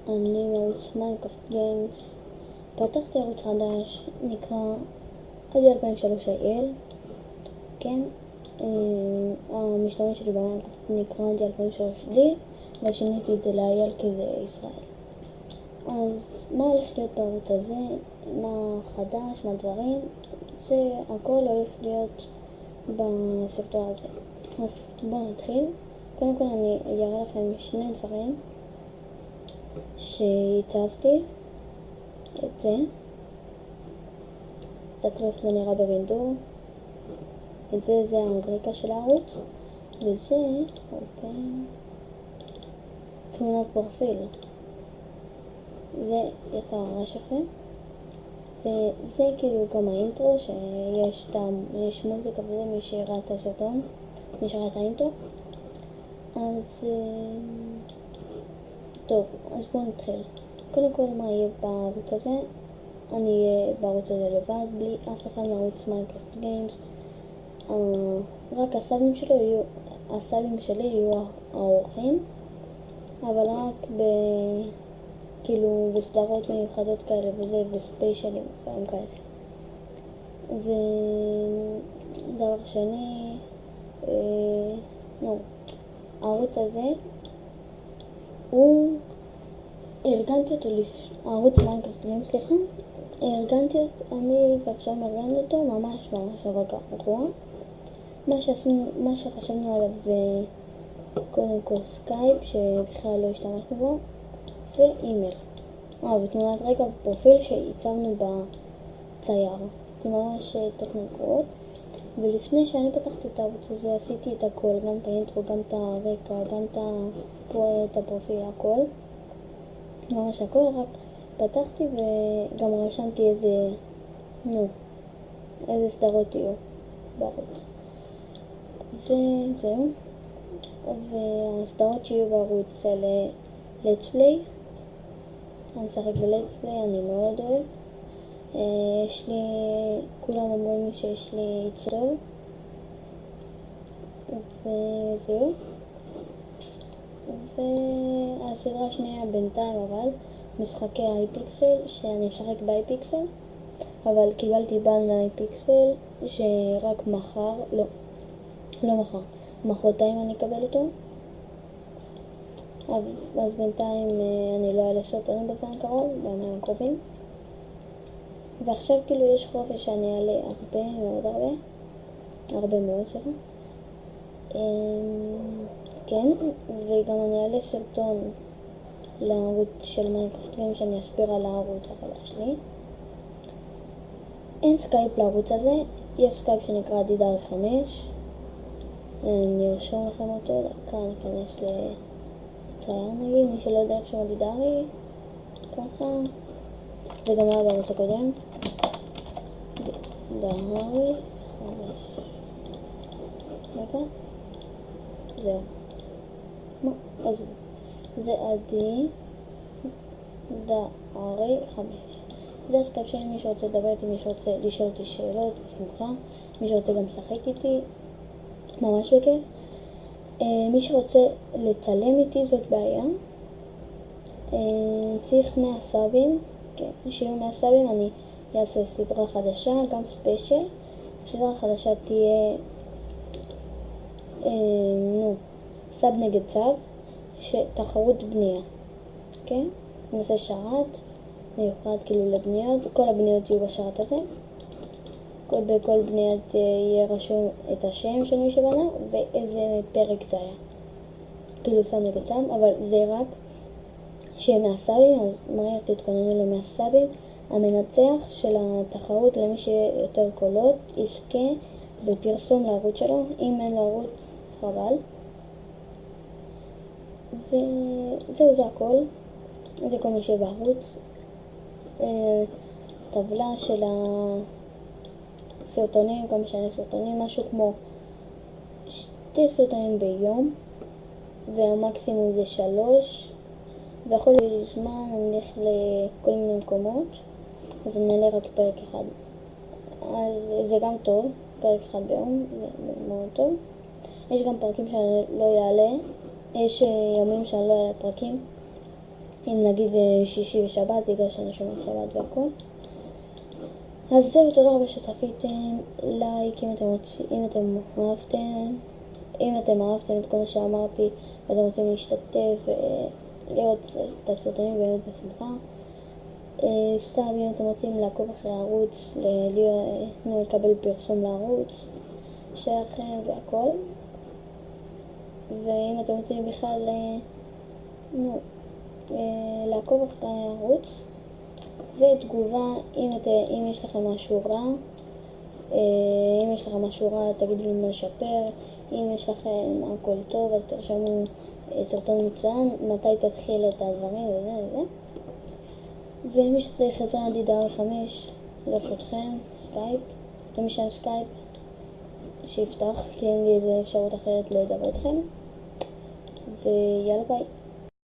אני מערוץ מיינקראפט גיימס. פתחתי ערוץ חדש, נקרא עדי 2003 IL. כן, המשתמש שלי במיינקראפט נקרא עדי 2003 D, ושיניתי את זה ל-IL כי זה ישראל. אז מה הולך להיות בערוץ הזה? מה חדש? מה דברים? זה הכל הולך להיות בסרטון הזה. אז בואו נתחיל. קודם כל אני אראה לכם שני דברים שהצבתי. את זה. תסתכלו איך זה נראה בווינדור. את זה הרקע של הערוץ. וזה תמונת פרופיל. זה יצא ממש יפה. וזה כאילו גם האינטרו, שיש מוזיקה וזה, מי שראה את הסרטון, מי שראה את האינטרו. אז טוב, אז בואו נתחיל. קודם כל מה יהיה בערוץ הזה? אני אהיה בערוץ הזה לבד, בלי אף אחד מערוץ מיינקראפט גיימס. רק הסאבים שלי יהיו האורחים, אבל רק כאילו בסדרות מיוחדות כאלה וזה, וספיישלים ודברים כאלה. ודבר שני, הערוץ הזה הוא ארגנתי אותו הערוץ מיינקראפט גיימס, סליחה, ארגנתי אותו, אני ואפשר ארגנתי אותו ממש אבל גרוע. מה שחשבנו עליו זה קודם כל סקייפ, שבכלל לא השתמשנו בו, ואימייל. ותמונת רקע ופרופיל שהצבנו בצייר. זה ממש תוכניות גרועות. ולפני שאני פתחתי את הערוץ הזה עשיתי את הכל, גם את האינטרו, גם את הרקע, גם את הפרופיל, הכל. ממש הכל, רק פתחתי וגם רשמתי איזה סדרות יהיו בערוץ. וזהו. והסדרות שיהיו בערוץ זה let's play. אני אשחק ב-let's play, אני מאוד אוהב. כולם אומרים לי שיש לי יצור. וזהו. והסדרה השנייה בינתיים אבל משחקי איי-פיקסל, שאני אשחק באיי-פיקסל, אבל קיבלתי בן מהאיי-פיקסל שרק מחרתיים אני אקבל אותו. אז בינתיים אני לא אעלה סרטונים בזמן קרוב, בימים הקרובים. ועכשיו כאילו יש חופש שאני אעלה הרבה מאוד סליחה. כן, וגם אני אעלה סרטון לערוץ של מיינקראפט גיימס שאני אסביר על הערוץ החדש שלי. אין סקייפ לערוץ הזה, יש סקייפ שנקרא דידרי 5. אני ארשום לכם אותו, כאן ניכנס לצייר נגיד, מי שלא יודע לרשום דידרי, ככה. זה גם היה בערוץ הקודם. דידרי 5. רגע. זהו. אז זה עדי דרי 5. זה הסקייפ שלי, מי שרוצה לדבר איתי, מי שרוצה לשאול אותי שאלות, בשמחה. מי שרוצה גם לשחק איתי, ממש בכיף. מי שרוצה לצלם איתי, זאת בעיה. צריך 100 סאבים. כן, שיהיו 100 סאבים, אני אעשה סדרה חדשה, גם ספיישל. סדרה חדשה תהיה סאב נגד סאב, תחרות בנייה. כן? נעשה שרת מיוחד כאילו לבניות, כל הבניות יהיו בשרת הזה. בכל בניות יהיה רשום את השם של מי שבנה ואיזה פרק זה היה. כאילו סאב נגד סאב, אבל זה רק שיהיה 100 סאבים, אז מהר תתכוננו ל100 סאבים. המנצח של התחרות, למי שיהיה יותר קולות, יזכה בפרסום לערוץ שלו. אם אין לערוץ, חבל. וזהו, זה הכל. זה כל מה שיהיה בערוץ. טבלה של הסרטונים, כל משנה סרטונים, משהו כמו 2 סרטונים ביום, והמקסימום זה 3, ויכול להיות זמן אני אלך לכל מיני מקומות, אז אני אעלה רק פרק אחד. אז זה גם טוב, פרק אחד ביום, זה מאוד טוב. יש גם פרקים שאני לא אעלה, יש ימים שאני לא אעלה פרקים, אם נגיד שישי ושבת, בגלל שאני שומעת שבת והכל. אז זהו, תודה רבה שצפיתם, לייק אם אתם אהבתם. אם אתם אהבתם את כל מה שאמרתי ואתם רוצים להשתתף ולראות את הסרטונים באמת בשמחה. סתם אם אתם רוצים לעקוב אחרי הערוץ, לקבל פרסום לערוץ שלכם והכל. ואם אתם רוצים בכלל לעקוב אחרי הערוץ ותגובה, אם יש לכם משהו רע, אם יש לכם משהו רע תגידו לי מה לשפר, אם יש לכם הכל טוב אז תרשמו סרטון מצוין, מתי תתחיל את הדברים וזה. ומי שצריך עזרה דידה 5 לרשותכם, סקייפ, למי שם סקייפ שיפתח, כי אין לי איזה אפשרות אחרת לדבר איתכם. ויאללה ביי.